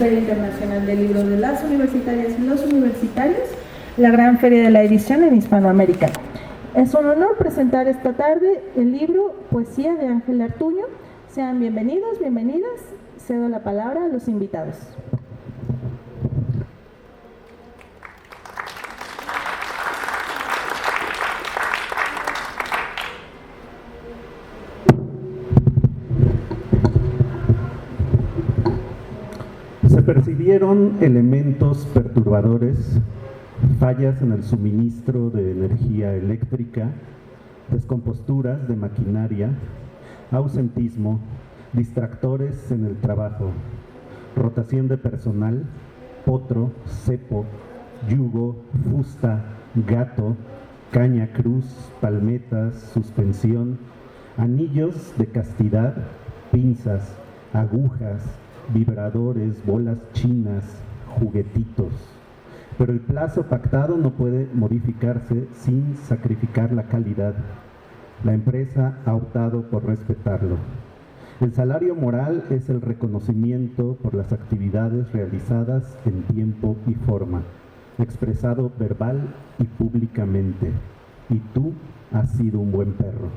Feria Internacional del Libro de las Universitarias y los Universitarios, la gran feria de la edición en Hispanoamérica. Es un honor presentar esta tarde el libro Poesía de Ángel Ortuño. Sean bienvenidos, bienvenidas. Cedo la palabra a los invitados. Se percibieron elementos perturbadores, fallas en el suministro de energía eléctrica, descomposturas de maquinaria, ausentismo, distractores en el trabajo, rotación de personal, potro, cepo, yugo, fusta, gato, caña cruz, palmetas, suspensión, anillos de castidad, pinzas, agujas, vibradores, bolas chinas, juguetitos. Pero el plazo pactado no puede modificarse sin sacrificar la calidad. La empresa ha optado por respetarlo. El salario moral es el reconocimiento por las actividades realizadas en tiempo y forma, expresado verbal y públicamente. Y tú has sido un buen perro.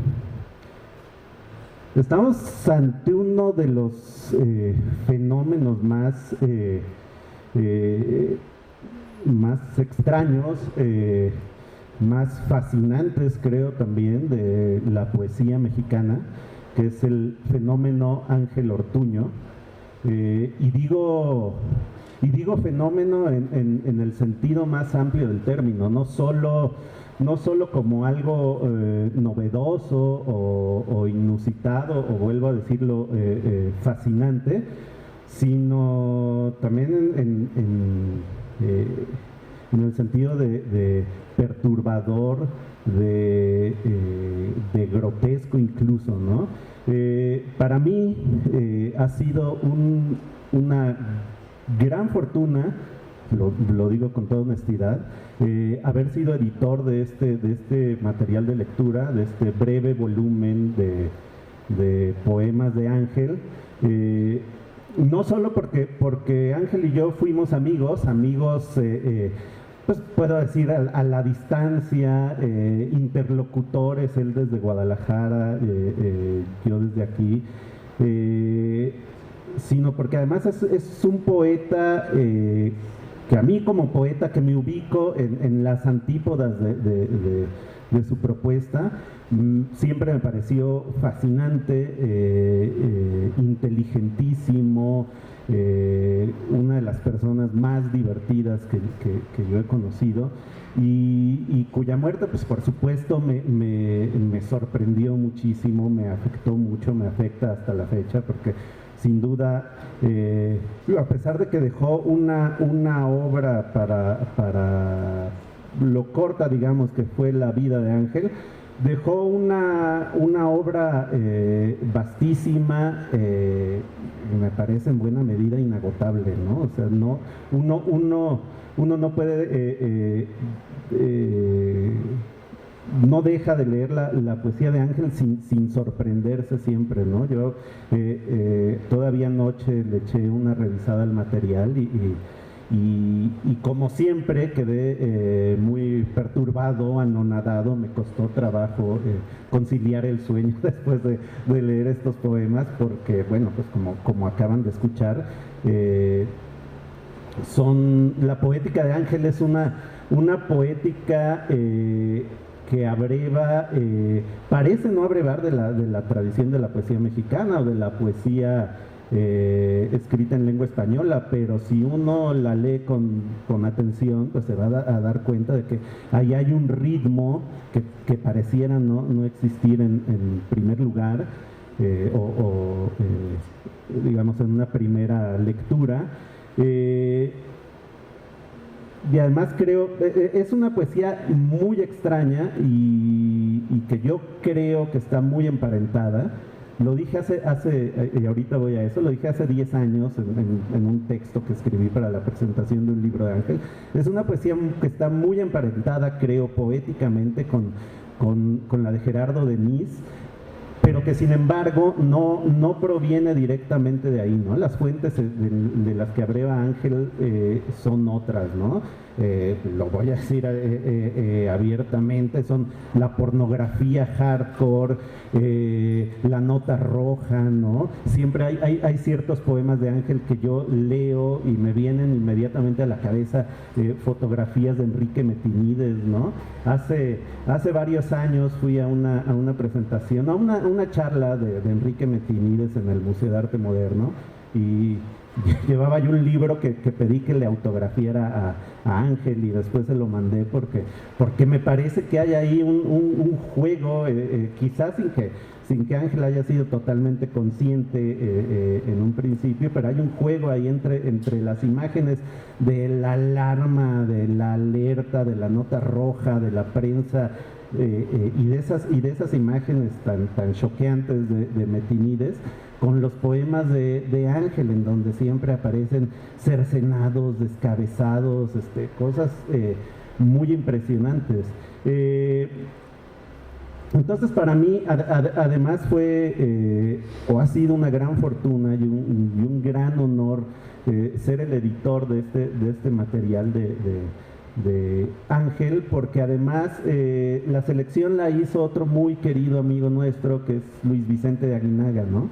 Estamos ante uno de los fenómenos más extraños, más fascinantes, creo, también de la poesía mexicana, que es el fenómeno Ángel Ortuño. Y digo fenómeno en el sentido más amplio del término, no solo como algo novedoso o inusitado, o vuelvo a decirlo, fascinante, sino también en el sentido de perturbador, de grotesco incluso, ¿no? Para mí ha sido una gran fortuna, lo digo con toda honestidad, haber sido editor de este material de lectura, de este breve volumen de poemas de Ángel. No solo porque Ángel y yo fuimos amigos, pues puedo decir a la distancia, interlocutores, él desde Guadalajara, yo desde aquí, sino porque además es un poeta que a mí como poeta que me ubico en las antípodas de su propuesta, siempre me pareció fascinante, inteligentísimo, una de las personas más divertidas que yo he conocido, y cuya muerte, pues por supuesto, me sorprendió muchísimo, me afectó mucho, me afecta hasta la fecha, porque sin duda, a pesar de que dejó una obra para lo corta, digamos, que fue la vida de Ángel, dejó una obra vastísima, me parece en buena medida inagotable, ¿no? O sea, uno no puede, no deja de leer la poesía de Ángel sin sorprenderse siempre, ¿no? Yo todavía anoche le eché una revisada al material y como siempre quedé muy perturbado, anonadado. Me costó trabajo conciliar el sueño después de leer estos poemas, porque, bueno, pues como acaban de escuchar, la poética de Ángel es una poética que abreva, parece no abrevar de la tradición de la poesía mexicana o de la poesía escrita en lengua española, pero si uno la lee con atención, pues se va a dar cuenta de que ahí hay un ritmo que pareciera no existir en primer lugar, digamos en una primera lectura. Y además creo, es una poesía muy extraña y que yo creo que está muy emparentada. Lo dije y ahorita voy a eso, lo dije hace 10 años en un texto que escribí para la presentación de un libro de Ángel. Es una poesía que está muy emparentada, creo, poéticamente con la de Gerardo Denis, pero que sin embargo no proviene directamente de ahí, ¿no? Las fuentes de las que abreva Ángel son otras, ¿no? Lo voy a decir abiertamente, son la pornografía hardcore, la nota roja, ¿no? Siempre hay ciertos poemas de Ángel que yo leo y me vienen inmediatamente a la cabeza fotografías de Enrique Metinides, ¿no? Hace varios años fui a una presentación, a una charla de Enrique Metinides en el Museo de Arte Moderno, y llevaba yo un libro que pedí que le autografiara a Ángel, y después se lo mandé porque me parece que hay ahí un juego, quizás sin que Ángel haya sido totalmente consciente en un principio, pero hay un juego ahí entre las imágenes de la alarma, de la alerta, de la nota roja, de la prensa, y de esas imágenes tan choqueantes de Metinides, con los poemas de Ángel, en donde siempre aparecen cercenados, descabezados, cosas muy impresionantes. Entonces, para mí, además fue o ha sido una gran fortuna y un gran honor ser el editor de este material de Ángel, porque además la selección la hizo otro muy querido amigo nuestro, que es Luis Vicente de Aguinaga, ¿no?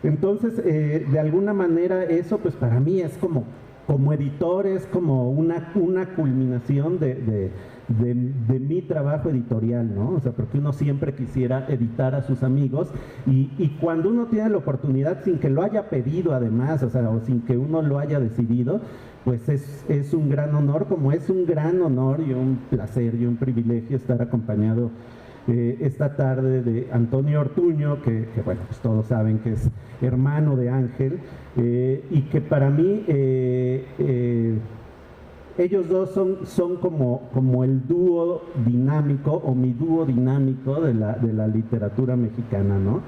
Entonces, de alguna manera eso, pues para mí es como editor, es como una culminación de mi trabajo editorial, ¿no? O sea, porque uno siempre quisiera editar a sus amigos, y cuando uno tiene la oportunidad sin que lo haya pedido además, o sea, o sin que uno lo haya decidido, pues es un gran honor, como es un gran honor y un placer y un privilegio estar acompañado esta tarde de Antonio Ortuño, que bueno, pues todos saben que es hermano de Ángel, y que para mí ellos dos son como el dúo dinámico, o mi dúo dinámico de la literatura mexicana, ¿no?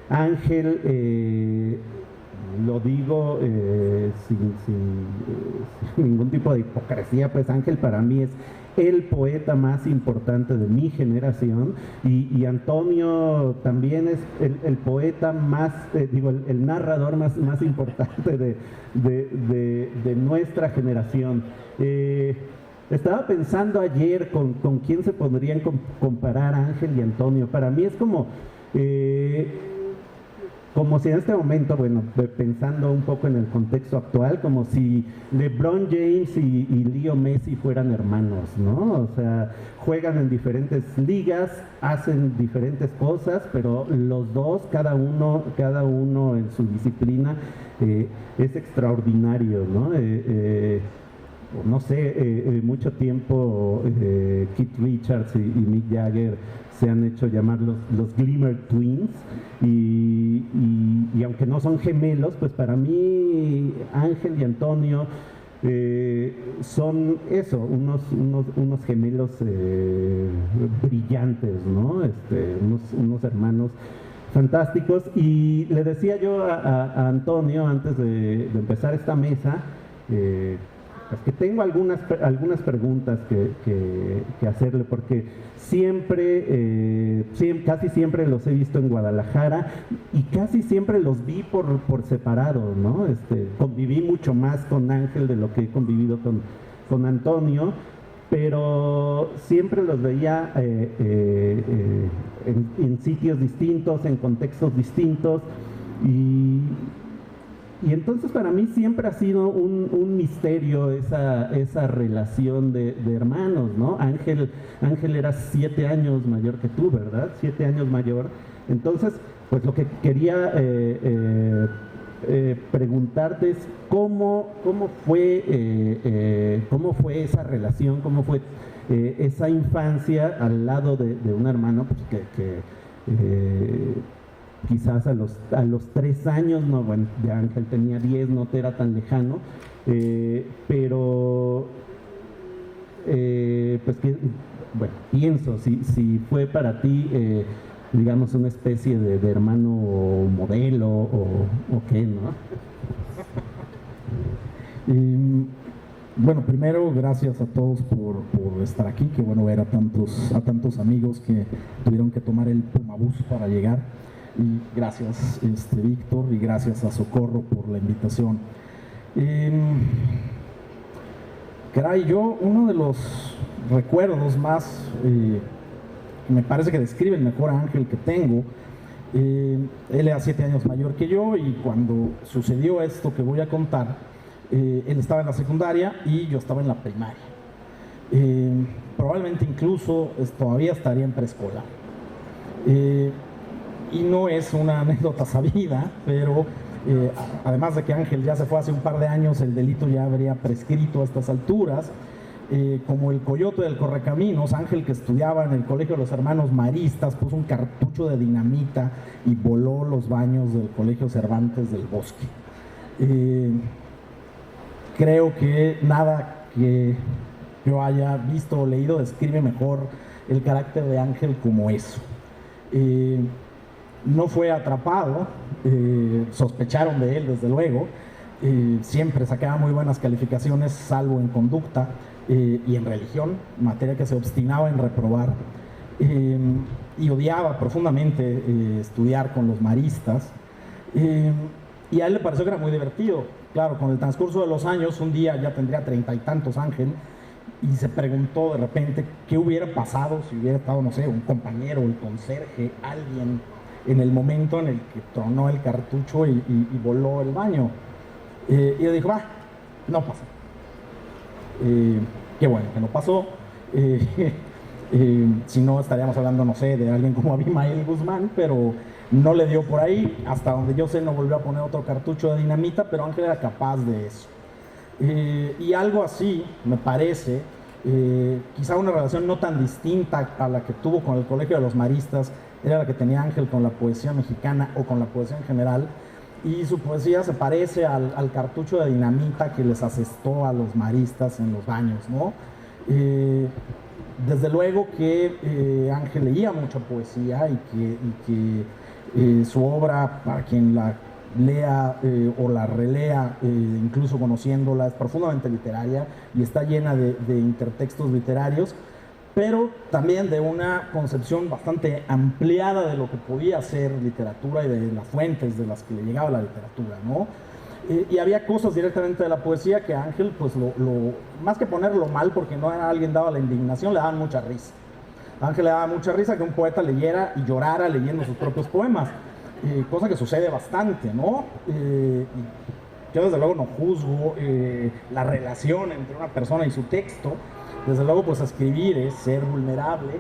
Ángel, lo digo sin ningún tipo de hipocresía, pues Ángel para mí es el poeta más importante de mi generación, y Antonio también es el poeta más, el narrador más importante de nuestra generación. Estaba pensando ayer con quién se podrían comparar Ángel y Antonio. Para mí es como si en este momento, bueno, pensando un poco en el contexto actual, como si LeBron James y Leo Messi fueran hermanos, ¿no? O sea, juegan en diferentes ligas, hacen diferentes cosas, pero los dos, cada uno en su disciplina, es extraordinario, ¿no? No sé, mucho tiempo Keith Richards y Mick Jagger se han hecho llamar los Glimmer Twins, y aunque no son gemelos, pues para mí Ángel y Antonio son eso, unos gemelos brillantes, ¿no? Unos hermanos fantásticos. Y le decía yo a Antonio antes de empezar esta mesa, es que tengo algunas preguntas que hacerle, porque casi siempre los he visto en Guadalajara, y casi siempre los vi por separado, ¿no? Conviví mucho más con Ángel de lo que he convivido con Antonio, pero siempre los veía en sitios distintos, en contextos distintos, y entonces para mí siempre ha sido un misterio esa relación de hermanos, ¿no? Ángel era 7 años mayor que tú, ¿verdad? 7 años mayor. Entonces, pues lo que quería preguntarte es cómo fue esa relación, cómo fue esa infancia al lado de un hermano, pues, que quizás a los 3 años, no, bueno, de Ángel tenía 10, no te era tan lejano, pero pues que, bueno, pienso, si fue para ti, digamos, una especie de hermano modelo o qué, ¿no? Bueno, primero, gracias a todos por estar aquí. Qué bueno ver a tantos amigos que tuvieron que tomar el Pumabús para llegar. Y gracias, Víctor, y gracias a Socorro por la invitación. Caray, yo uno de los recuerdos más, me parece que describe el mejor a Ángel que tengo. Él era 7 años mayor que yo, y cuando sucedió esto que voy a contar, él estaba en la secundaria y yo estaba en la primaria. Probablemente incluso todavía estaría en preescolar. Y no es una anécdota sabida, pero además de que Ángel ya se fue hace un par de años, el delito ya habría prescrito a estas alturas. Como el coyote del Correcaminos, Ángel, que estudiaba en el Colegio de los Hermanos Maristas, puso un cartucho de dinamita y voló los baños del Colegio Cervantes del Bosque. Creo que nada que yo haya visto o leído describe mejor el carácter de Ángel como eso. No fue atrapado, sospecharon de él desde luego, siempre sacaba muy buenas calificaciones, salvo en conducta y en religión, materia que se obstinaba en reprobar, y odiaba profundamente estudiar con los maristas, y a él le pareció que era muy divertido. Claro, con el transcurso de los años, un día ya tendría 30 y tantos Ángel, y se preguntó de repente qué hubiera pasado si hubiera estado, no sé, un compañero, el conserje, alguien, en el momento en el que tronó el cartucho y voló el baño. Y yo dijo, no pasó. Qué bueno que no pasó. Si no, estaríamos hablando, no sé, de alguien como Abimael Guzmán, pero no le dio por ahí. Hasta donde yo sé, no volvió a poner otro cartucho de dinamita, pero Ángel era capaz de eso. Y algo así, me parece, quizá una relación no tan distinta a la que tuvo con el Colegio de los Maristas, era la que tenía Ángel con la poesía mexicana o con la poesía en general, y su poesía se parece al cartucho de dinamita que les asestó a los maristas en los baños, ¿no? Desde luego que Ángel leía mucha poesía y que su obra, para quien la lea o la relea, incluso conociéndola, es profundamente literaria y está llena de intertextos literarios, pero también de una concepción bastante ampliada de lo que podía ser literatura y de las fuentes de las que le llegaba la literatura, ¿no? Y había cosas directamente de la poesía que a Ángel, pues más que ponerlo mal, porque no era alguien dado a la indignación, le daban mucha risa. A Ángel le daba mucha risa que un poeta leyera y llorara leyendo sus propios poemas, cosa que sucede bastante, ¿no? Yo desde luego no juzgo la relación entre una persona y su texto. Desde luego, pues escribir es ser vulnerable,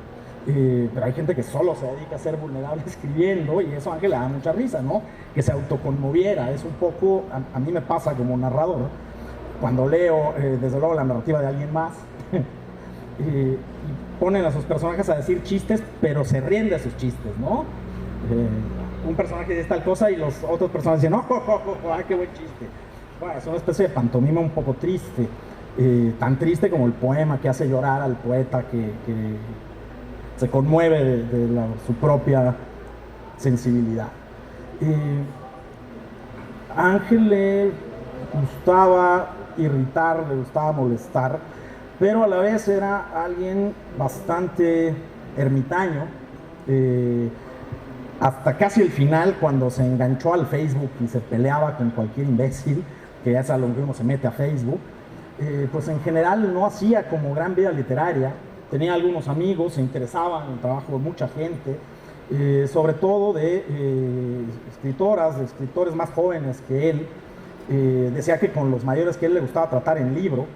pero hay gente que solo se dedica a ser vulnerable escribiendo, y eso a Ángel le da mucha risa, ¿no? Que se autoconmoviera. Es un poco, a mí me pasa como narrador, cuando leo, desde luego, la narrativa de alguien más, y ponen a sus personajes a decir chistes, pero se ríen de sus chistes, ¿no? Un personaje dice tal cosa y los otros personajes dicen, qué buen chiste. Bueno, es una especie de pantomima un poco triste. Tan triste como el poema que hace llorar al poeta que se conmueve de su propia sensibilidad. A Ángel le gustaba irritar, le gustaba molestar, pero a la vez era alguien bastante ermitaño, hasta casi el final, cuando se enganchó al Facebook y se peleaba con cualquier imbécil, que ya es a lo que uno se mete a Facebook. Pues en general no hacía como gran vida literaria, tenía algunos amigos, se interesaba en el trabajo de mucha gente, sobre todo de escritoras, de escritores más jóvenes que él. Decía que con los mayores que él le gustaba tratar en libro,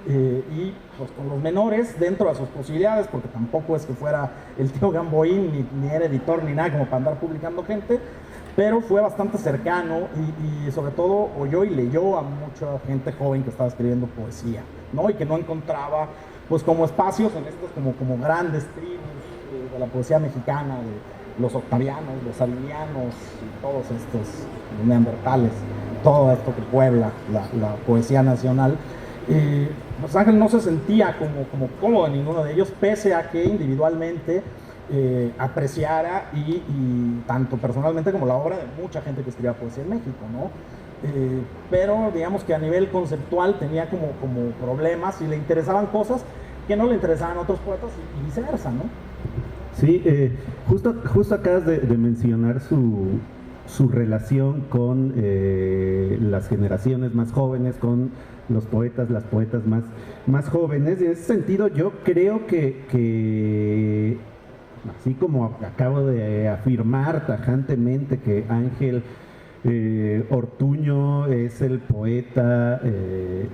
y pues con los menores dentro de sus posibilidades, porque tampoco es que fuera el tío Gamboín, ni era editor ni nada como para andar publicando gente, pero fue bastante cercano y sobre todo oyó y leyó a mucha gente joven que estaba escribiendo poesía, ¿no? Y que no encontraba, pues, como espacios en estos como grandes tribus de la poesía mexicana, de los octavianos, los salinianos y todos estos neandertales, todo esto que puebla la poesía nacional. Pues Ángel no se sentía como cómodo en ninguno de ellos, pese a que individualmente apreciara y tanto personalmente como la obra de mucha gente que escribía poesía en México, ¿no? pero digamos que a nivel conceptual tenía como problemas y le interesaban cosas que no le interesaban a otros poetas y viceversa, ¿no? Sí, justo acabas de mencionar su relación con las generaciones más jóvenes, con los poetas, las poetas más jóvenes. Y en ese sentido yo creo que así como acabo de afirmar tajantemente que Ángel Ortuño es el poeta, el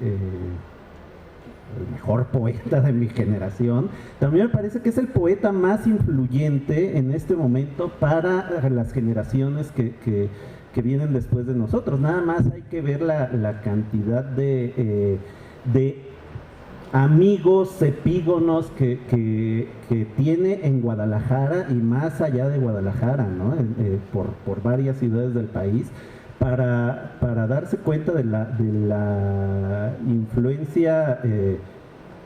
mejor poeta de mi generación, también me parece que es el poeta más influyente en este momento para las generaciones que vienen después de nosotros. Nada más hay que ver la cantidad de amigos epígonos que tiene en Guadalajara y más allá de Guadalajara, ¿no? Por varias ciudades del país, para darse cuenta de la influencia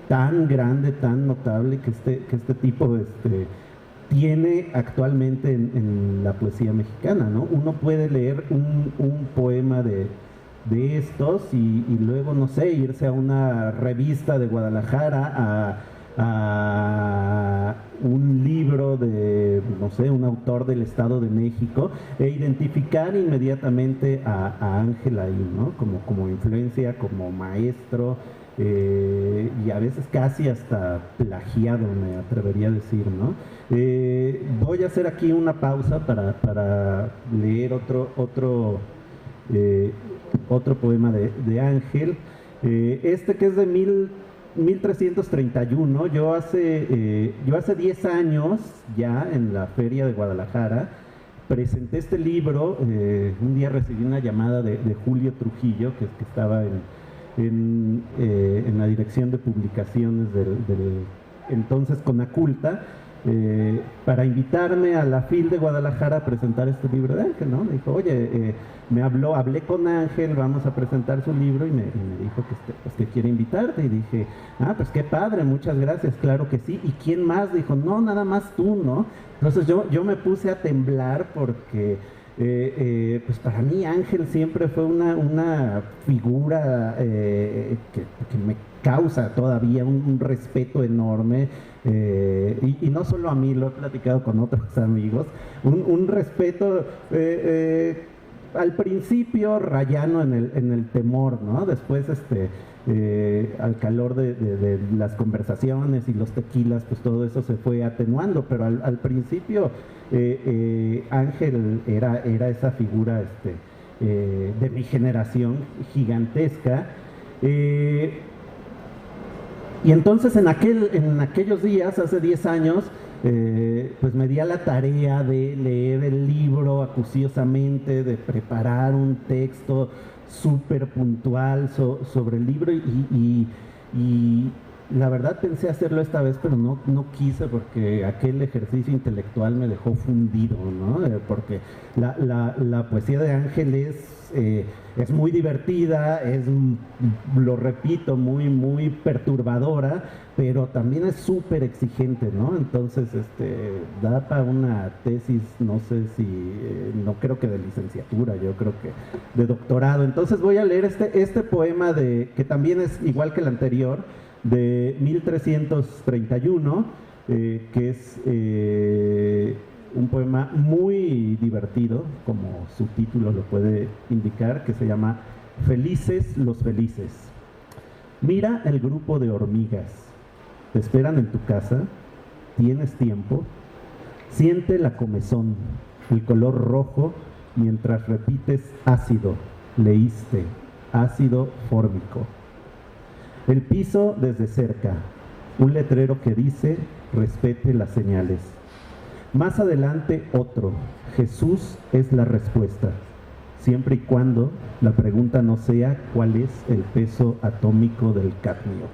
tan grande, tan notable que este tipo tiene actualmente en la poesía mexicana, ¿no? Uno puede leer un poema de estos y luego, no sé, irse a una revista de Guadalajara, a un libro de, no sé, un autor del Estado de México e identificar inmediatamente a Ángel ahí, ¿no? Como influencia, como maestro, y a veces casi hasta plagiado, me atrevería a decir, ¿no? Voy a hacer aquí una pausa para leer otro poema de Ángel, que es de 1331. Yo hace 10 años, ya en la Feria de Guadalajara, presenté este libro. Un día recibí una llamada de Julio Trujillo, que estaba en la dirección de publicaciones del entonces Conaculta, para invitarme a la FIL de Guadalajara a presentar este libro de Ángel, ¿no? Me dijo, oye, hablé con Ángel, vamos a presentar su libro, y me dijo que quiere invitarte. Y dije, pues qué padre, muchas gracias, claro que sí. ¿Y quién más? Dijo, no, nada más tú, ¿no? Entonces yo me puse a temblar porque pues para mí Ángel siempre fue una figura que me causa todavía un respeto enorme, y no solo a mí, lo he platicado con otros amigos, un respeto al principio rayano en el temor, ¿no? Después al calor de las conversaciones y los tequilas, pues todo eso se fue atenuando, pero al principio Ángel era esa figura de mi generación, gigantesca. Y entonces en aquellos días, hace 10 años, pues me di a la tarea de leer el libro acuciosamente, de preparar un texto súper puntual sobre el libro, y la verdad pensé hacerlo esta vez, pero no quise, porque aquel ejercicio intelectual me dejó fundido, ¿no? Porque la poesía de Ángel es muy divertida, lo repito, muy, muy perturbadora, pero también es súper exigente, ¿no? Entonces, da para una tesis, no sé si, no creo que de licenciatura, yo creo que de doctorado. Entonces voy a leer este poema que también es igual que el anterior, de 1331, que es un poema muy divertido, como su título lo puede indicar, que se llama Felices los felices. Mira el grupo de hormigas, te esperan en tu casa, tienes tiempo, siente la comezón, el color rojo, mientras repites ácido, leíste, ácido fórmico. El piso desde cerca, un letrero que dice, respete las señales. Más adelante otro, Jesús es la respuesta, siempre y cuando la pregunta no sea cuál es el peso atómico del cadmio.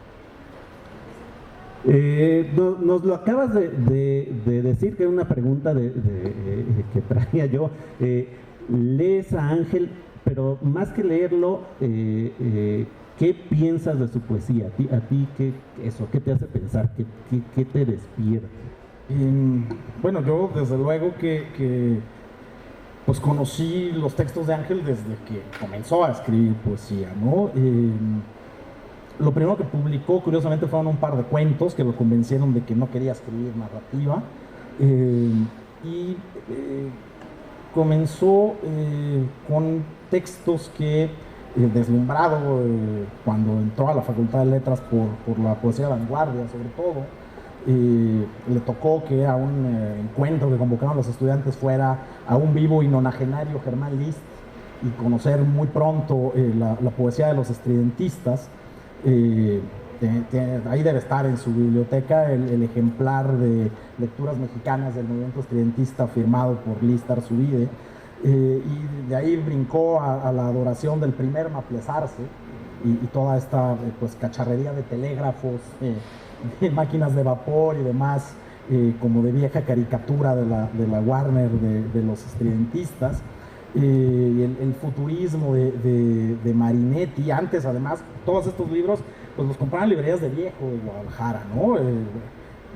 Nos lo acabas de decir, que era una pregunta que traía yo. Lees a Ángel, pero más que leerlo, ¿qué piensas de su poesía? ¿A ti qué te hace pensar? ¿Qué te despierta? Bueno, yo desde luego que pues conocí los textos de Ángel desde que comenzó a escribir poesía, ¿no? Lo primero que publicó, curiosamente, fueron un par de cuentos que lo convencieron de que no quería escribir narrativa. Comenzó con textos que, deslumbrado cuando entró a la Facultad de Letras por la poesía de vanguardia, sobre todo, le tocó que a un encuentro que convocaron los estudiantes fuera a un vivo y nonagenario Germán Liszt y conocer muy pronto la poesía de los estridentistas. Ahí debe estar en su biblioteca el ejemplar de lecturas mexicanas del movimiento estridentista firmado por Liszt Arzubide, y de ahí brincó a la adoración del primer Maplesarse y toda esta pues cacharrería de telégrafos, de máquinas de vapor y demás, como de vieja caricatura de la Warner de los estridentistas. El futurismo de Marinetti. Antes, además, todos estos libros pues los compraban librerías de viejo de Guadalajara, ¿no? En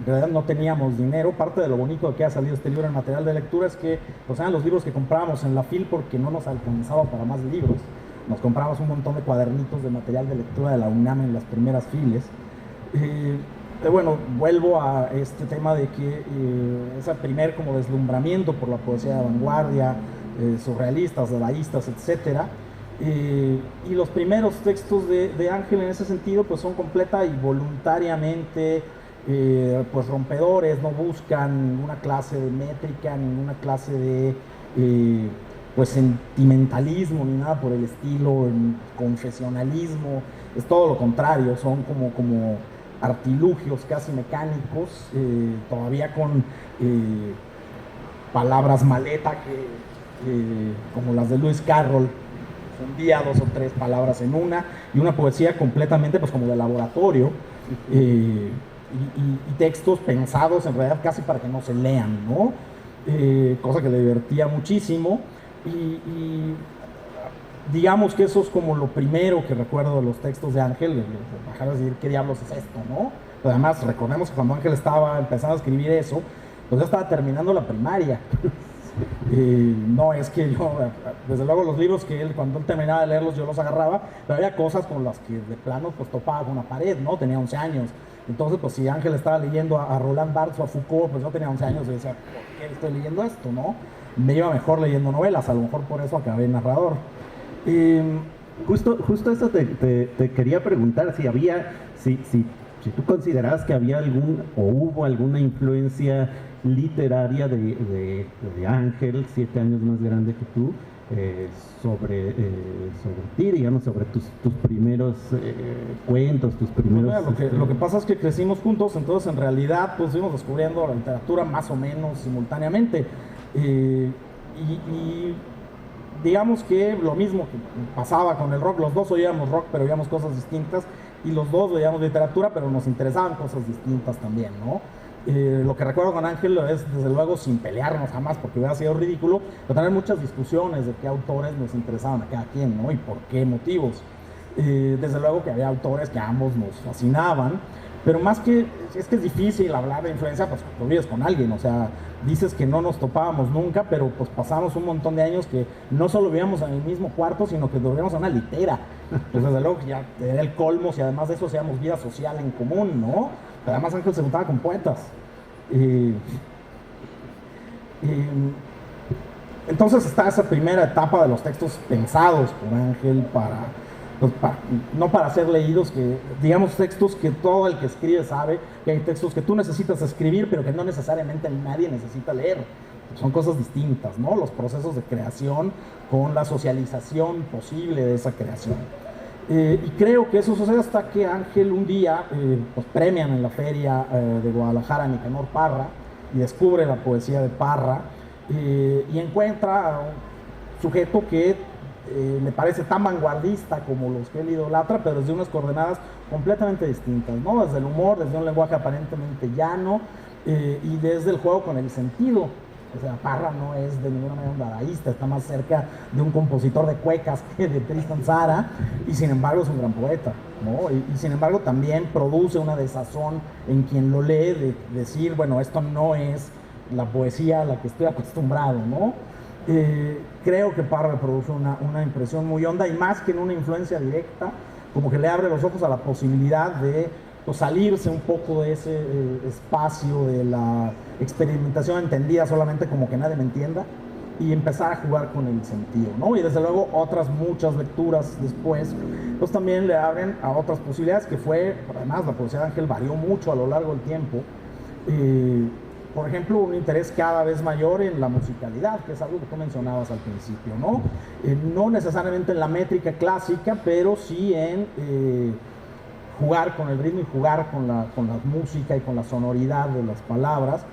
realidad no teníamos dinero. Parte de lo bonito de que ha salido este libro en material de lectura es que pues, eran los libros que comprábamos en la FIL porque no nos alcanzaba para más libros. Nos comprábamos un montón de cuadernitos de material de lectura de la UNAM en las primeras files. Bueno, vuelvo a este tema de que ese primer como deslumbramiento por la poesía de vanguardia, surrealistas, dadaístas, etcétera, y los primeros textos de Ángel en ese sentido pues son completa y voluntariamente pues rompedores, no buscan ninguna clase de métrica, ninguna clase de pues sentimentalismo ni nada por el estilo, confesionalismo. Es todo lo contrario, son como artilugios casi mecánicos, todavía con palabras maleta como las de Lewis Carroll, fundía 2 o 3 palabras en una, y una poesía completamente pues como de laboratorio, y textos pensados en realidad casi para que no se lean, ¿no? Cosa que le divertía muchísimo, y digamos que eso es como lo primero que recuerdo de los textos de Ángel, bajar a decir qué diablos es esto, ¿no? Pero además recordemos que cuando Ángel estaba empezando a escribir eso, pues ya estaba terminando la primaria. No es que yo, desde luego los libros que él, cuando él terminaba de leerlos, yo los agarraba, pero había cosas con las que de plano pues topaba con una pared, ¿no? Tenía 11 años. Entonces, pues si Ángel estaba leyendo a Roland Barthes o a Foucault, pues yo tenía 11 años y decía, ¿por qué estoy leyendo esto, no? Me iba mejor leyendo novelas, a lo mejor por eso acabé narrador. Justo eso te quería preguntar, si tú considerabas que había o hubo alguna influencia literaria de Ángel, 7 años más grande que tú, sobre ti, digamos, sobre tus primeros cuentos, tus primeros... Lo que pasa es que crecimos juntos, entonces en realidad pues fuimos descubriendo la literatura más o menos simultáneamente, y digamos que lo mismo que pasaba con el rock, los dos oíamos rock pero oíamos cosas distintas, y los dos oíamos literatura pero nos interesaban cosas distintas también, ¿no? Lo que recuerdo con Ángel es, desde luego, sin pelearnos jamás, porque hubiera sido ridículo, pero tener muchas discusiones de qué autores nos interesaban a cada quien, ¿no? Y por qué motivos. Desde luego que había autores que a ambos nos fascinaban, pero más que es difícil hablar de influencia, pues lo vives con alguien, o sea, dices que no nos topábamos nunca, pero pues pasamos un montón de años que no solo vivíamos en el mismo cuarto, sino que dormíamos en una litera. Pues desde luego que ya era el colmo, si además de eso hacíamos vida social en común, ¿no? Pero además Ángel se juntaba con poetas. Entonces está esa primera etapa de los textos pensados por Ángel no para ser leídos, que digamos textos que todo el que escribe sabe que hay textos que tú necesitas escribir pero que no necesariamente nadie necesita leer. Son cosas distintas, ¿no? Los procesos de creación con la socialización posible de esa creación. Y creo que eso sucede hasta que Ángel un día pues premian en la feria de Guadalajara a Nicanor Parra y descubre la poesía de Parra, y encuentra a un sujeto que me parece tan vanguardista como los que él idolatra, pero desde unas coordenadas completamente distintas, ¿no? Desde el humor, desde un lenguaje aparentemente llano, y desde el juego con el sentido. O sea, Parra no es de ninguna manera un dadaísta, está más cerca de un compositor de cuecas que de Tristan Tzara, y sin embargo es un gran poeta, ¿no? Y sin embargo también produce una desazón en quien lo lee, de decir, bueno, esto no es la poesía a la que estoy acostumbrado, ¿no? creo que Parra produce una impresión muy honda, y más que en una influencia directa, como que le abre los ojos a la posibilidad de pues, salirse un poco de ese espacio de la experimentación entendida solamente como que nadie me entienda, y empezar a jugar con el sentido, ¿no? Y desde luego otras muchas lecturas después, pues también le abren a otras posibilidades, que fue, además la poesía de Ángel varió mucho a lo largo del tiempo. Por ejemplo, un interés cada vez mayor en la musicalidad, que es algo que tú mencionabas al principio, ¿no? No necesariamente en la métrica clásica, pero sí en jugar con el ritmo y jugar con la música y con la sonoridad de las palabras.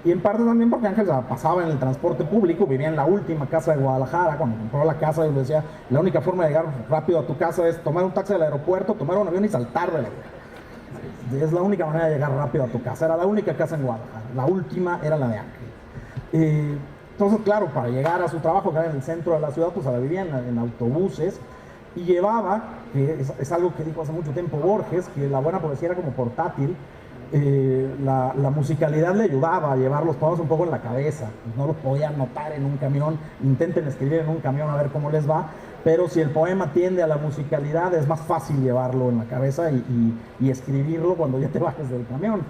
Y en parte también porque Ángel pasaba en el transporte público, vivía en la última casa de Guadalajara. Cuando compró la casa, yo le decía, la única forma de llegar rápido a tu casa es tomar un taxi del aeropuerto, tomar un avión y saltar del avión. Es la única manera de llegar rápido a tu casa. Era la única casa en Guadalajara. La última era la de Ángel. Entonces, claro, para llegar a su trabajo, que era en el centro de la ciudad, pues la vivía en autobuses, y llevaba, que es algo que dijo hace mucho tiempo Borges, que la buena poesía era como portátil. La musicalidad le ayudaba a llevar los poemas un poco en la cabeza. No los podían notar en un camión. Intenten escribir en un camión a ver cómo les va, pero si el poema tiende a la musicalidad, es más fácil llevarlo en la cabeza y escribirlo cuando ya te bajes del camión.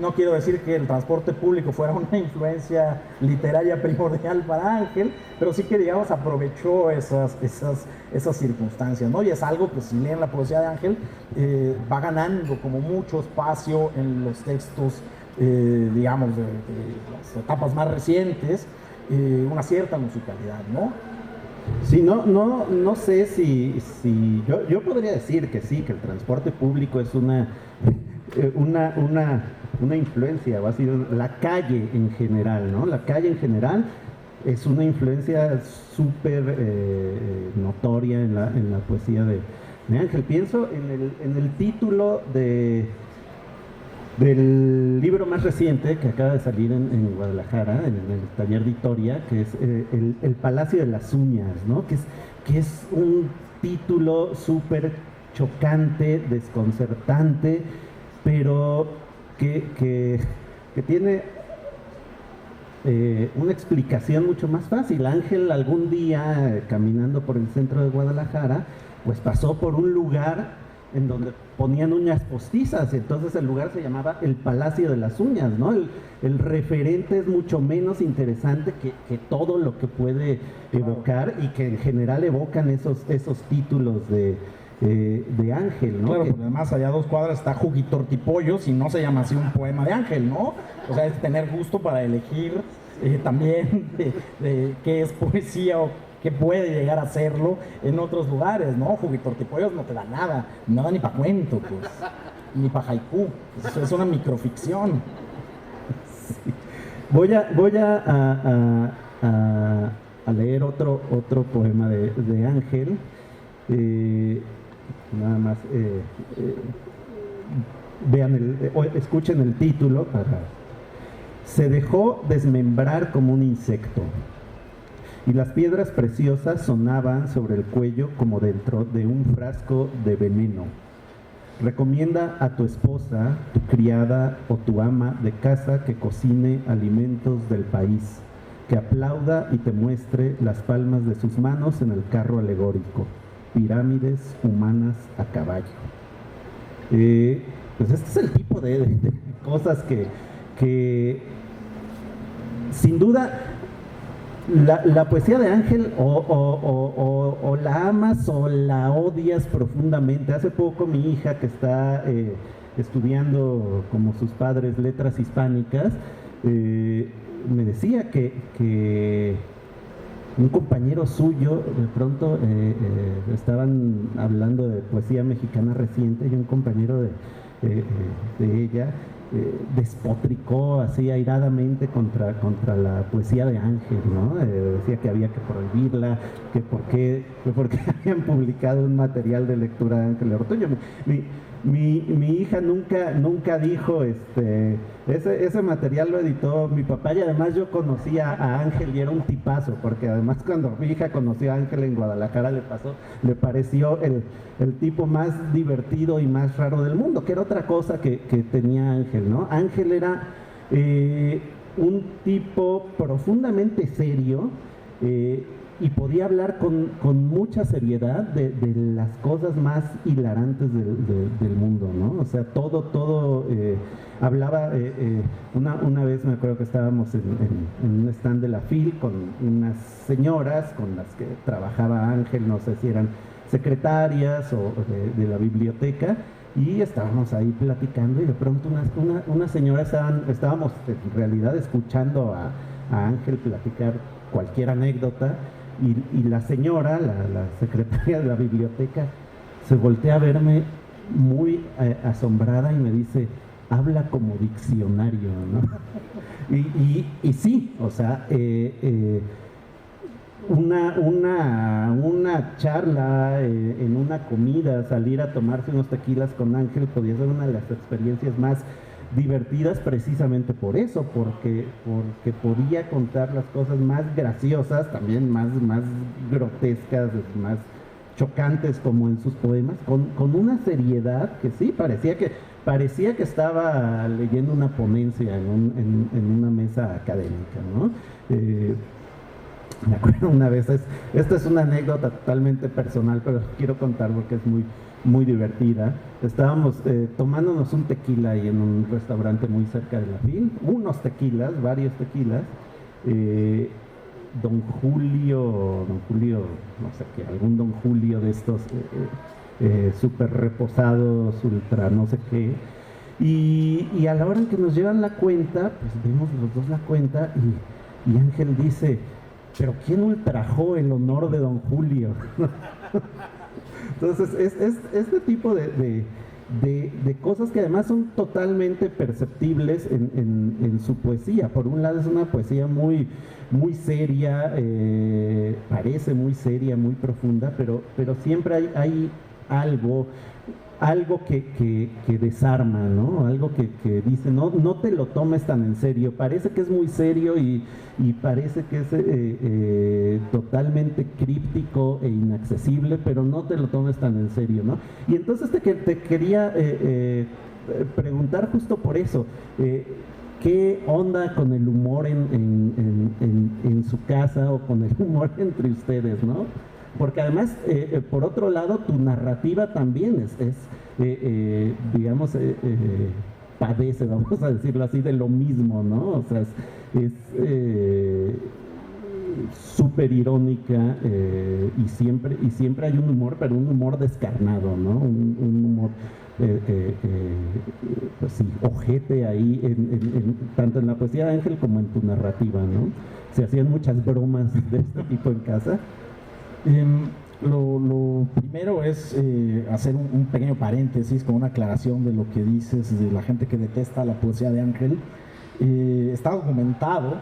No quiero decir que el transporte público fuera una influencia literaria primordial para Ángel, pero sí que, digamos, aprovechó esas circunstancias, ¿no? Y es algo que, si leen la poesía de Ángel, va ganando como mucho espacio en los textos, digamos, de las etapas más recientes, una cierta musicalidad, ¿no? Sí, no sé si yo podría decir que sí, que el transporte público es una influencia, o ha sido la calle en general, ¿no? La calle en general es una influencia súper notoria en la poesía de Ángel. Pienso en el título del libro más reciente que acaba de salir en Guadalajara, en el taller de Itoria, que es el Palacio de las Uñas, ¿no? Que es un título súper chocante, desconcertante, pero que tiene una explicación mucho más fácil. Ángel algún día, caminando por el centro de Guadalajara, pues pasó por un lugar en donde ponían uñas postizas, entonces el lugar se llamaba el Palacio de las Uñas, ¿no? El referente es mucho menos interesante que todo lo que puede evocar, y que en general evocan esos títulos de Ángel, ¿no? Claro, porque además allá a 2 cuadras está Juguitortipollos, y no se llama así un poema de Ángel, ¿no? O sea, es tener gusto para elegir también de qué es poesía o qué puede llegar a serlo en otros lugares, ¿no? Juguitortipollos no te da nada ni para cuento, pues, ni para haiku, eso es una microficción. Sí. Voy a leer otro poema de Ángel. Nada más escuchen el título. Se dejó desmembrar como un insecto, y las piedras preciosas sonaban sobre el cuello como dentro de un frasco de veneno. Recomienda a tu esposa, tu criada o tu ama de casa que cocine alimentos del país, que aplauda y te muestre las palmas de sus manos en el carro alegórico, pirámides humanas a caballo. Pues este es el tipo de cosas que sin duda la poesía de Ángel o la amas o la odias profundamente. Hace poco mi hija, que está estudiando como sus padres letras hispánicas, me decía que un compañero suyo, de pronto estaban hablando de poesía mexicana reciente, y un compañero de ella despotricó así airadamente contra la poesía de Ángel, ¿no? Decía que había que prohibirla, que por qué habían publicado un material de lectura de Ángel Ortuño. Mi hija nunca dijo ese material lo editó mi papá, y además yo conocía a Ángel y era un tipazo, porque además cuando mi hija conoció a Ángel en Guadalajara le pareció el tipo más divertido y más raro del mundo, que era otra cosa que tenía Ángel, ¿no? Ángel era un tipo profundamente serio, y podía hablar con mucha seriedad de las cosas más hilarantes del mundo, ¿no? O sea, todo hablaba, una vez me acuerdo que estábamos en un stand de la FIL con unas señoras con las que trabajaba Ángel, no sé si eran secretarias o de la biblioteca, y estábamos ahí platicando y de pronto una señora estábamos en realidad escuchando a Ángel platicar cualquier anécdota, y la señora, la secretaria de la biblioteca, se voltea a verme muy asombrada y me dice: habla como diccionario, ¿no? Y sí, o sea, una charla en una comida, salir a tomarse unos tequilas con Ángel podía ser una de las experiencias más divertidas, precisamente por eso, porque podía contar las cosas más graciosas, también más grotescas, más chocantes, como en sus poemas, con una seriedad que sí, parecía que estaba leyendo una ponencia en una mesa académica, ¿no? Me acuerdo una vez, esta es una anécdota totalmente personal, pero quiero contar porque es muy divertida. Estábamos tomándonos un tequila ahí en un restaurante muy cerca de la FIL, varios tequilas. Don Julio, no sé qué, algún Don Julio de estos súper reposados, ultra no sé qué. Y a la hora en que nos llevan la cuenta, pues vemos los dos la cuenta y Ángel dice: pero ¿quién ultrajó el honor de Don Julio? Entonces, es este tipo de cosas que además son totalmente perceptibles en su poesía. Por un lado es una poesía muy seria, parece muy seria, muy profunda, pero siempre hay algo que desarma, ¿no? Algo que dice, no te lo tomes tan en serio. Parece que es muy serio y parece que es totalmente críptico e inaccesible, pero no te lo tomes tan en serio, ¿no? Y entonces te quería preguntar justo por eso. ¿Qué onda con el humor en su casa, o con el humor entre ustedes, ¿no? Porque además, por otro lado, tu narrativa también digamos, padece, vamos a decirlo así, de lo mismo, ¿no? O sea, es súper irónica, y siempre hay un humor, pero un humor descarnado, ¿no? Un humor, pues sí, ojete ahí, tanto en la poesía de Ángel como en tu narrativa, ¿no? Se hacían muchas bromas de este tipo en casa. Lo primero es hacer un pequeño paréntesis con una aclaración de lo que dices de la gente que detesta la poesía de Ángel. Está documentado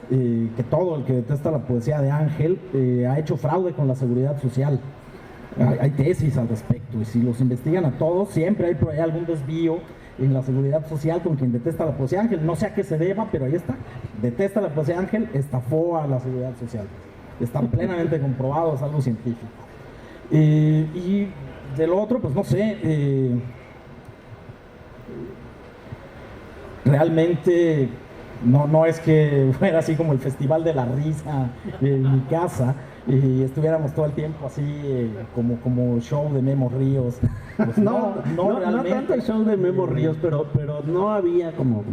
que todo el que detesta la poesía de Ángel ha hecho fraude con la seguridad social. Hay tesis al respecto, y si los investigan a todos, siempre hay por ahí algún desvío en la seguridad social con quien detesta la poesía de Ángel. No sé a qué se deba, pero ahí está. Detesta la poesía de Ángel, estafó a la seguridad social. Está plenamente comprobado, es algo científico. Y del otro, pues no sé, realmente no es que fuera así como el Festival de la Risa en mi casa y estuviéramos todo el tiempo así como show de Memo Ríos. Pues no tanto el show de Memo Ríos, pero no había como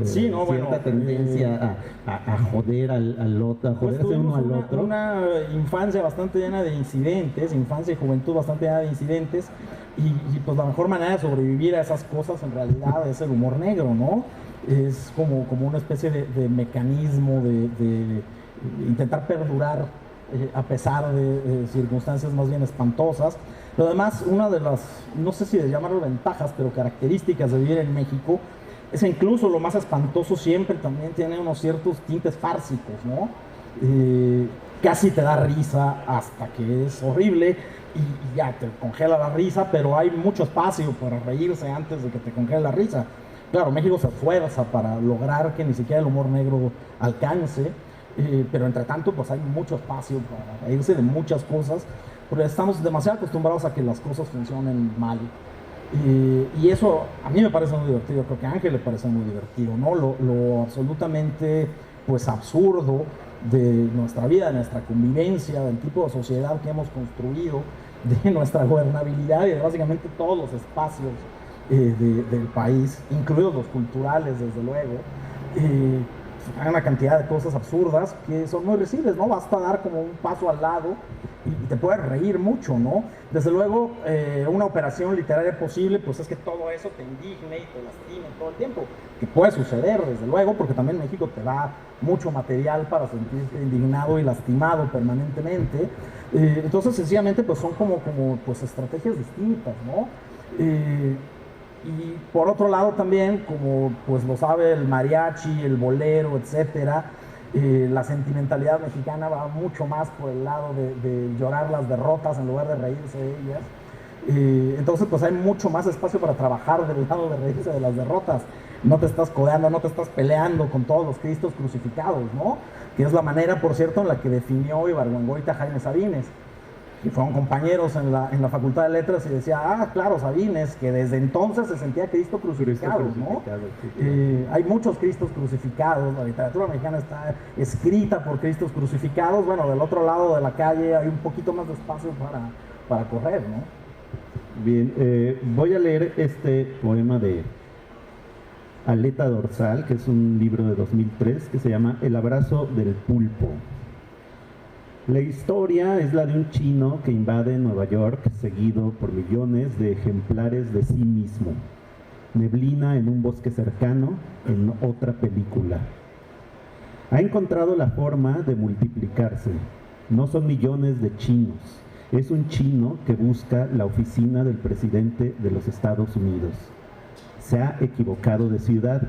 sí, cierta tendencia a joder al otro, a joderse pues uno al otro. Una infancia bastante llena de incidentes, infancia y juventud bastante llena de incidentes, y pues la mejor manera de sobrevivir a esas cosas en realidad es el humor negro, ¿no? Es como una especie de mecanismo de intentar perdurar a pesar de circunstancias más bien espantosas. Pero además, una de las, no sé si de llamarlo ventajas, pero características de vivir en México, es que incluso lo más espantoso siempre también tiene unos ciertos tintes fársicos, ¿no? Casi te da risa hasta que es horrible y ya te congela la risa, pero hay mucho espacio para reírse antes de que te congele la risa. Claro, México se esfuerza para lograr que ni siquiera el humor negro alcance, pero entre tanto pues hay mucho espacio para reírse de muchas cosas, porque estamos demasiado acostumbrados a que las cosas funcionen mal. Y eso a mí me parece muy divertido, creo que a Ángel le parece muy divertido, ¿no? Lo absolutamente pues absurdo de nuestra vida, de nuestra convivencia, del tipo de sociedad que hemos construido, de nuestra gobernabilidad y de básicamente todos los espacios del país, incluidos los culturales, desde luego. Hay una cantidad de cosas absurdas que son muy risibles, ¿no? Basta dar como un paso al lado y te puedes reír mucho, ¿no? Desde luego, una operación literaria posible, pues es que todo eso te indigne y te lastime todo el tiempo, que puede suceder, desde luego, porque también México te da mucho material para sentirte indignado y lastimado permanentemente. Entonces, sencillamente, pues son como pues, estrategias distintas, ¿no? Y por otro lado también, como pues lo sabe el mariachi, el bolero, etcétera, la sentimentalidad mexicana va mucho más por el lado de llorar las derrotas en lugar de reírse de ellas. Entonces pues hay mucho más espacio para trabajar del lado de reírse de las derrotas. No te estás codeando, no te estás peleando con todos los Cristos crucificados, ¿no? Que es la manera, por cierto, en la que definió Ibargüengoitia a Jaime Sabines. Y fueron compañeros en la Facultad de Letras y decía, claro, Sabines, que desde entonces se sentía Cristo crucificado, ¿no? Sí, hay muchos Cristos crucificados, la literatura mexicana está escrita por Cristos crucificados, bueno, del otro lado de la calle hay un poquito más de espacio para correr, ¿no? Bien, voy a leer este poema de Aleta Dorsal, que es un libro de 2003, que se llama El abrazo del pulpo. La historia es la de un chino que invade Nueva York seguido por millones de ejemplares de sí mismo. Neblina en un bosque cercano, en otra película. Ha encontrado la forma de multiplicarse. No son millones de chinos. Es un chino que busca la oficina del presidente de los Estados Unidos. Se ha equivocado de ciudad,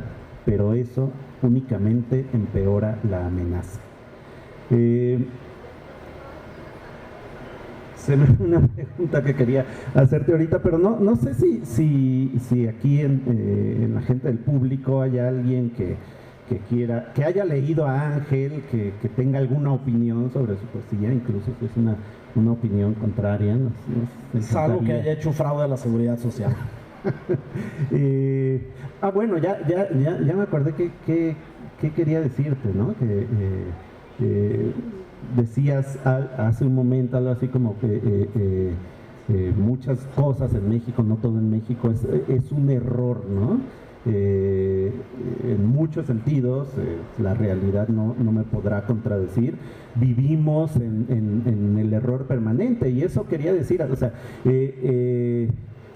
pero eso únicamente empeora la amenaza. Una pregunta que quería hacerte ahorita, pero no sé si aquí en la gente del público hay alguien que que haya leído a Ángel, que tenga alguna opinión sobre su poesía, incluso si es una opinión contraria. Es algo que haya hecho fraude a la seguridad social. Bueno, ya me acordé que quería decirte, ¿no? Que decías hace un momento algo así como que muchas cosas en México, no todo en México, es un error, ¿no? En muchos sentidos, la realidad no me podrá contradecir. Vivimos en el error permanente, y eso quería decir, o sea,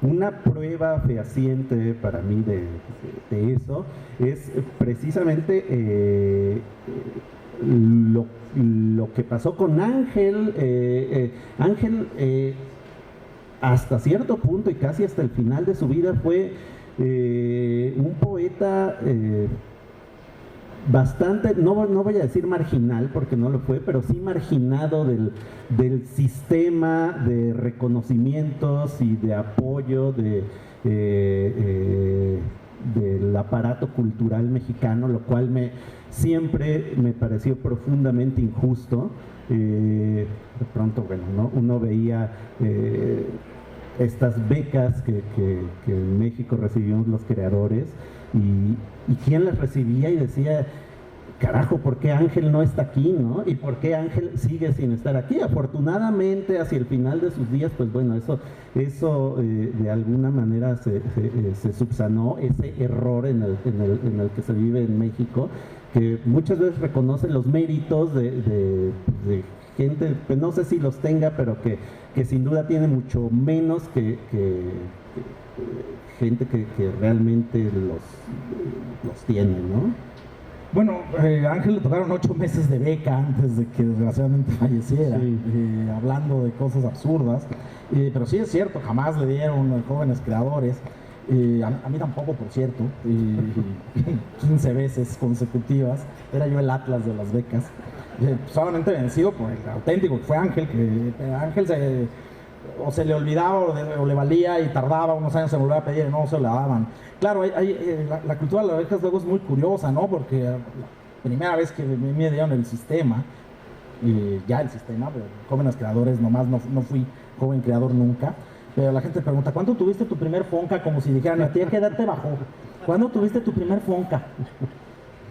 una prueba fehaciente para mí de eso es precisamente lo que pasó con Ángel. Ángel, hasta cierto punto y casi hasta el final de su vida, fue un poeta bastante, no voy a decir marginal porque no lo fue, pero sí marginado del sistema de reconocimientos y de apoyo del aparato cultural mexicano, lo cual siempre me pareció profundamente injusto. De pronto, bueno, ¿no? Uno veía estas becas que en México recibimos los creadores, y quién las recibía y decía, carajo, ¿por qué Ángel no está aquí, no? ¿Y por qué Ángel sigue sin estar aquí? Afortunadamente, hacia el final de sus días, pues bueno, eso de alguna manera se subsanó, ese error en el que se vive en México, que muchas veces reconoce los méritos de gente, pues no sé si los tenga, pero que sin duda tiene mucho menos que gente que realmente los tiene, ¿no? Bueno, a Ángel le tocaron 8 meses de beca antes de que desgraciadamente falleciera, sí. Hablando de cosas absurdas, pero sí es cierto, jamás le dieron a jóvenes creadores. A mí tampoco, por cierto, 15 veces consecutivas, era yo el Atlas de las becas, solamente vencido por el auténtico que fue Ángel, que Ángel se le olvidaba o le valía y tardaba unos años en volver a pedir y no se le daban. Claro, la cultura de las becas luego es muy curiosa, ¿no? Porque la primera vez que me dieron el sistema, pero jóvenes creadores nomás, no fui joven creador nunca. Pero la gente pregunta, ¿cuándo tuviste tu primer Fonca? Como si dijeran, ¿a ti a qué edad te bajó? ¿Cuándo tuviste tu primer Fonca?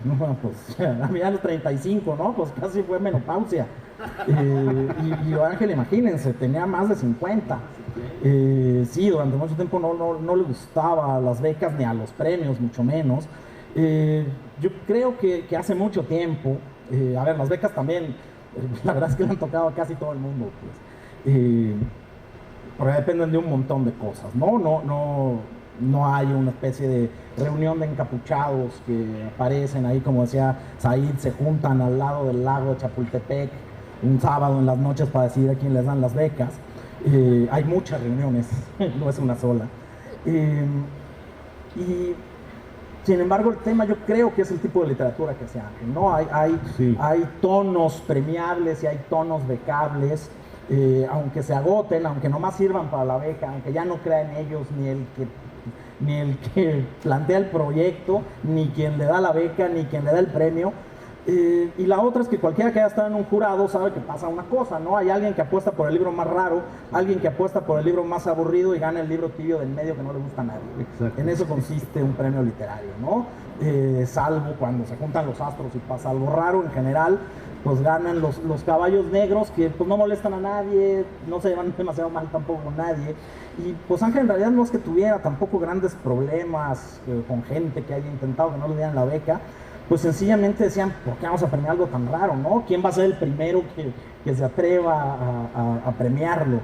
No, bueno, pues a mí a los 35, ¿no? Pues casi fue menopausia. Y Ángel, imagínense, tenía más de 50. Sí, durante mucho tiempo no le gustaba a las becas ni a los premios, mucho menos. Yo creo que hace mucho tiempo, a ver, las becas también, la verdad es que le han tocado a casi todo el mundo, pues. Porque dependen de un montón de cosas, no hay una especie de reunión de encapuchados que aparecen ahí, como decía Said, se juntan al lado del lago de Chapultepec un sábado en las noches para decidir a quién les dan las becas. Hay muchas reuniones, no es una sola. Y sin embargo, el tema yo creo que es el tipo de literatura que se hace, ¿no? Hay tonos premiables y hay tonos becables, aunque se agoten, aunque nomás sirvan para la beca, aunque ya no crea en ellos ni el que plantea el proyecto, ni quien le da la beca, ni quien le da el premio. Y la otra es que cualquiera que haya estado en un jurado sabe que pasa una cosa, ¿no? Hay alguien que apuesta por el libro más raro, alguien que apuesta por el libro más aburrido y gana el libro tibio del medio que no le gusta a nadie. Exacto. En eso consiste un premio literario, ¿no? Salvo cuando se juntan los astros y pasa algo raro, en general, pues ganan los caballos negros que pues no molestan a nadie, no se llevan demasiado mal tampoco con nadie. Y pues Ángel en realidad no es que tuviera tampoco grandes problemas con gente que haya intentado que no le dieran la beca, pues sencillamente decían, ¿por qué vamos a premiar algo tan raro, no? ¿Quién va a ser el primero que se atreva a premiarlo?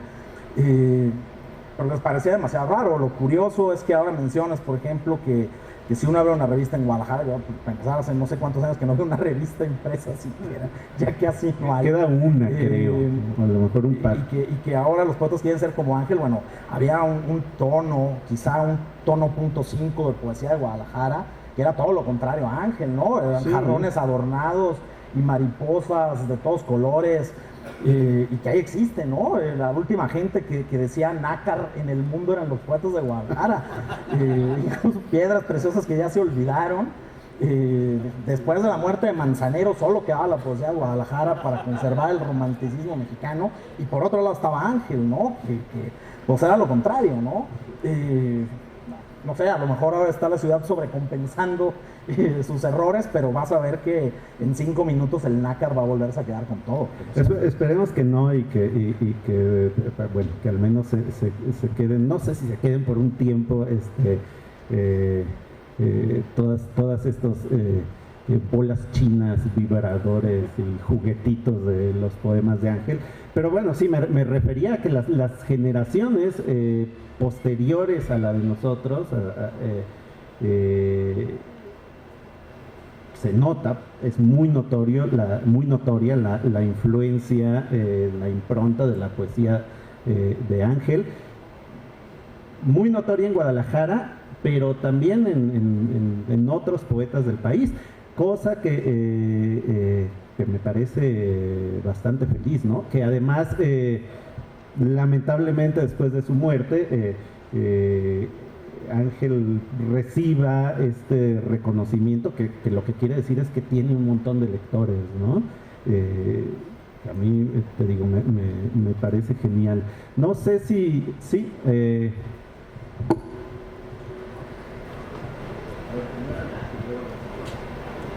Pero les parecía demasiado raro. Lo curioso es que ahora mencionas, por ejemplo, que si uno abre una revista en Guadalajara, yo para empezar hace no sé cuántos años que no veo una revista impresa siquiera, ya que así no hay. Queda una, creo, a lo mejor un par. Y que ahora los poetas quieren ser como Ángel. Bueno, había un tono, quizá un tono .5 de poesía de Guadalajara, que era todo lo contrario a Ángel, ¿no? Eran jarrones adornados y mariposas de todos colores, y que ahí existe, ¿no? La última gente que decía nácar en el mundo eran los poetas de Guadalajara. Incluso piedras preciosas que ya se olvidaron. Después de la muerte de Manzanero solo quedaba la poesía de Guadalajara para conservar el romanticismo mexicano, y por otro lado estaba Ángel, ¿no? Que pues era lo contrario, ¿no? No sé, a lo mejor ahora está la ciudad sobrecompensando sus errores, pero vas a ver que en 5 minutos el nácar va a volverse a quedar con todo. Esperemos que no, y que bueno, que al menos se queden, no sé si se queden por un tiempo todas estos bolas chinas, vibradores y juguetitos de los poemas de Ángel. Pero bueno, sí, me refería a que las generaciones posteriores a la de nosotros se nota, es muy notoria la influencia, la impronta de la poesía de Ángel, muy notoria en Guadalajara, pero también en otros poetas del país, cosa que me parece bastante feliz, ¿no? Que además, lamentablemente, después de su muerte, Ángel reciba este reconocimiento, que lo que quiere decir es que tiene un montón de lectores, ¿no? A mí, te digo, me parece genial. No sé si... Sí,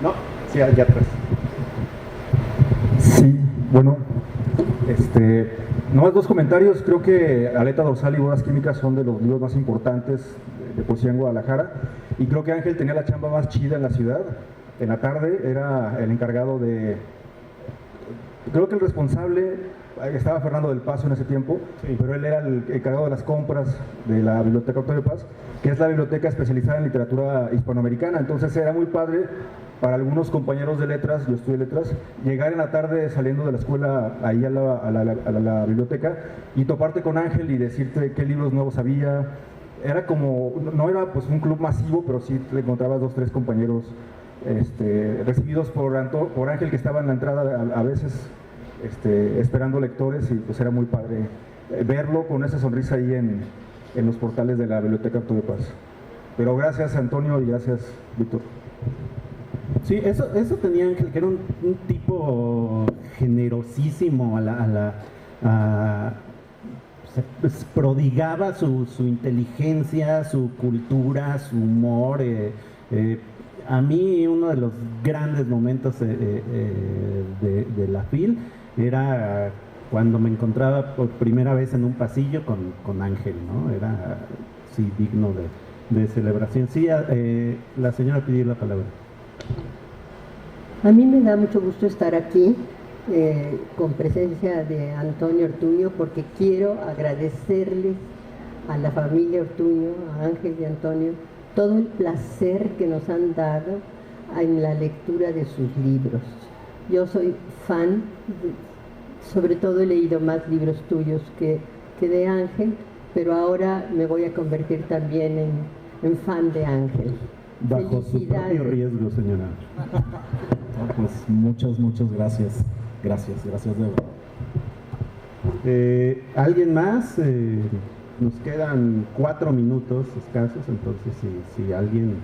no, sí, allá atrás. Sí, bueno, nomás 2 comentarios. Creo que Aleta Dorsal y Bodas Químicas son de los libros más importantes de poesía en Guadalajara, y creo que Ángel tenía la chamba más chida en la ciudad. En la tarde era el encargado de... Creo que el responsable, estaba Fernando del Paso en ese tiempo, sí, pero él era el encargado de las compras de la Biblioteca Octavio Paz, que es la biblioteca especializada en literatura hispanoamericana. Entonces era muy padre para algunos compañeros de letras, yo estudié letras, llegar en la tarde saliendo de la escuela ahí a la biblioteca y toparte con Ángel y decirte qué libros nuevos había. Era como, no era pues un club masivo, pero sí te encontrabas 2 o 3 compañeros recibidos por Ángel, que estaba en la entrada a veces esperando lectores, y pues era muy padre verlo con esa sonrisa ahí en los portales de la Biblioteca Octavio Paz. Pero gracias, Antonio, y gracias, Víctor. Sí, eso tenía Ángel, que era un tipo generosísimo se prodigaba su inteligencia, su cultura, su humor. A mí uno de los grandes momentos de la FIL era cuando me encontraba por primera vez en un pasillo con Ángel, ¿no? Era, sí, digno de celebración. Sí, la señora pidió la palabra. A mí me da mucho gusto estar aquí con presencia de Antonio Ortuño, porque quiero agradecerles a la familia Ortuño, a Ángel y Antonio, todo el placer que nos han dado en la lectura de sus libros. Yo soy fan, sobre todo he leído más libros tuyos que de Ángel, pero ahora me voy a convertir también en fan de Ángel. Bajo su propio riesgo, señora. Pues muchas gracias. Gracias, Débora. ¿Alguien más? Nos quedan 4 minutos escasos, entonces si alguien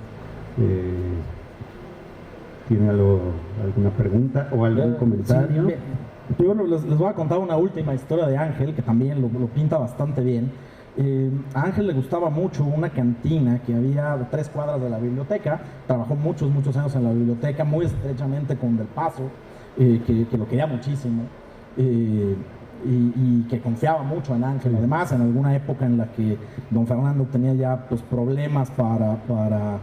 tiene alguna pregunta o algún comentario. Sí, bueno, les voy a contar una última historia de Ángel, que también lo pinta bastante bien. A Ángel le gustaba mucho una cantina que había a 3 cuadras de la biblioteca. Trabajó muchos años en la biblioteca, muy estrechamente con Del Paso, que lo quería muchísimo. Y que confiaba mucho en Ángel. Además, en alguna época en la que don Fernando tenía ya pues problemas para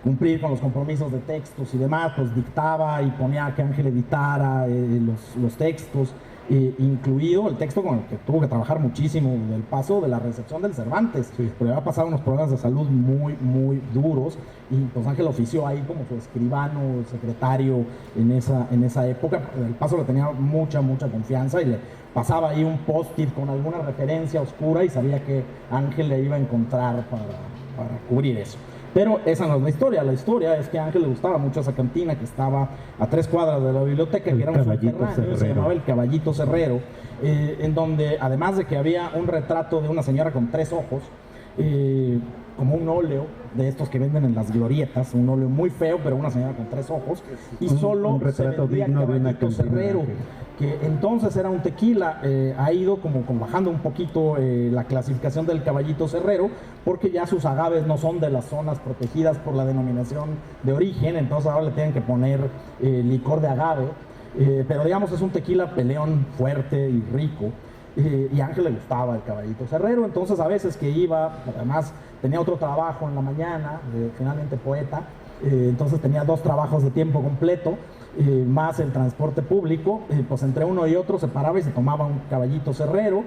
cumplir con los compromisos de textos y demás, pues dictaba y ponía que Ángel editara los textos, incluido el texto con el que tuvo que trabajar muchísimo Del Paso, de la recepción del Cervantes, porque había pasado unos problemas de salud muy duros, y pues Ángel ofició ahí como su escribano, secretario en esa época. Del Paso le tenía mucha confianza y le pasaba ahí un post-it con alguna referencia oscura y sabía que Ángel le iba a encontrar para cubrir eso. Pero esa no es la historia es que a Ángel le gustaba mucho esa cantina que estaba a 3 cuadras de la biblioteca, que era un subterráneo, se llamaba el Caballito Cerrero, en donde además de que había un retrato de una señora con 3 ojos, como un óleo de estos que venden en las glorietas, un óleo muy feo, pero una señora con 3 ojos, y solo un retrato se vendía digno de una Caballito cantina, Cerrero, que entonces era un tequila. Ha ido como bajando un poquito la clasificación del Caballito Cerrero, porque ya sus agaves no son de las zonas protegidas por la denominación de origen, entonces ahora le tienen que poner licor de agave, pero digamos es un tequila peleón, fuerte y rico. Y a Ángel le gustaba el Caballito Cerrero, entonces a veces que iba, además tenía otro trabajo en la mañana, finalmente poeta, entonces tenía 2 trabajos de tiempo completo, más el transporte público, pues entre uno y otro se paraba y se tomaba un Caballito Cerrero.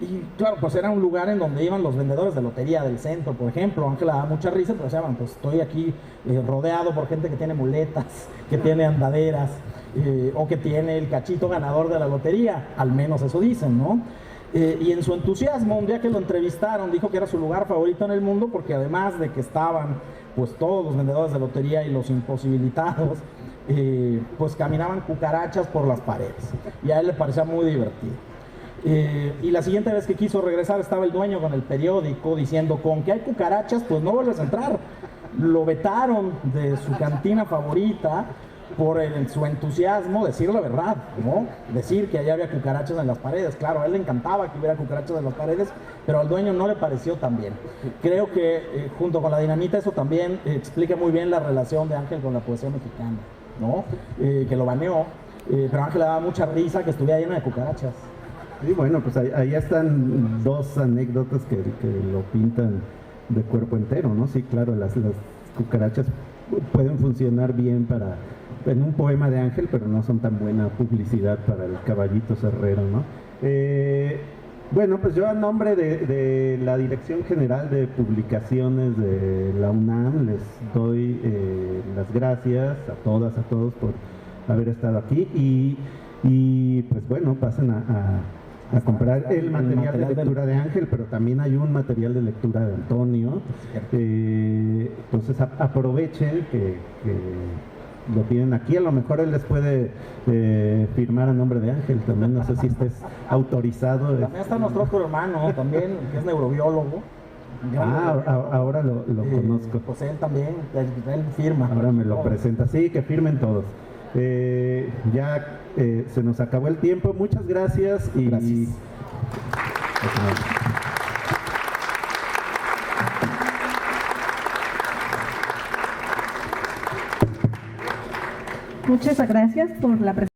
Y claro, pues era un lugar en donde iban los vendedores de lotería del centro, por ejemplo. Ángel le daba mucha risa, pero decían, pues estoy aquí rodeado por gente que tiene muletas, que tiene andaderas, o que tiene el cachito ganador de la lotería, al menos eso dicen, ¿no? Y en su entusiasmo, un día que lo entrevistaron, dijo que era su lugar favorito en el mundo, porque además de que estaban pues todos los vendedores de lotería y los imposibilitados, pues caminaban cucarachas por las paredes, y a él le parecía muy divertido. Y la siguiente vez que quiso regresar estaba el dueño con el periódico diciendo, con que hay cucarachas pues no vuelves a entrar. Lo vetaron de su cantina favorita por su entusiasmo, decir la verdad, ¿no? Decir que allá había cucarachas en las paredes. Claro, a él le encantaba que hubiera cucarachas en las paredes, pero al dueño no le pareció tan bien. Creo que junto con la dinamita eso también explica muy bien la relación de Ángel con la poesía mexicana, ¿no? Que lo baneó, pero a Ángel le daba mucha risa que estuviera lleno de cucarachas. Y bueno, pues ahí están 2 anécdotas que lo pintan de cuerpo entero, ¿no? Sí, claro, las cucarachas pueden funcionar bien en un poema de Ángel, pero no son tan buena publicidad para el Caballito Cerrero, ¿no? Bueno, pues yo a nombre de la Dirección General de Publicaciones de la UNAM les doy las gracias a todos por haber estado aquí y pues bueno, pasen a comprar el material de lectura de Ángel, pero también hay un material de lectura de Antonio. Entonces aprovechen que lo tienen aquí. A lo mejor él les puede firmar a nombre de Ángel también, no sé si estés autorizado. También está nuestro otro hermano, también, que es neurobiólogo. Ahora lo conozco. Pues él también, él firma. Ahora me lo presenta. Sí, que firmen todos. Ya se nos acabó el tiempo. Muchas gracias. Gracias. Muchas gracias por la presentación.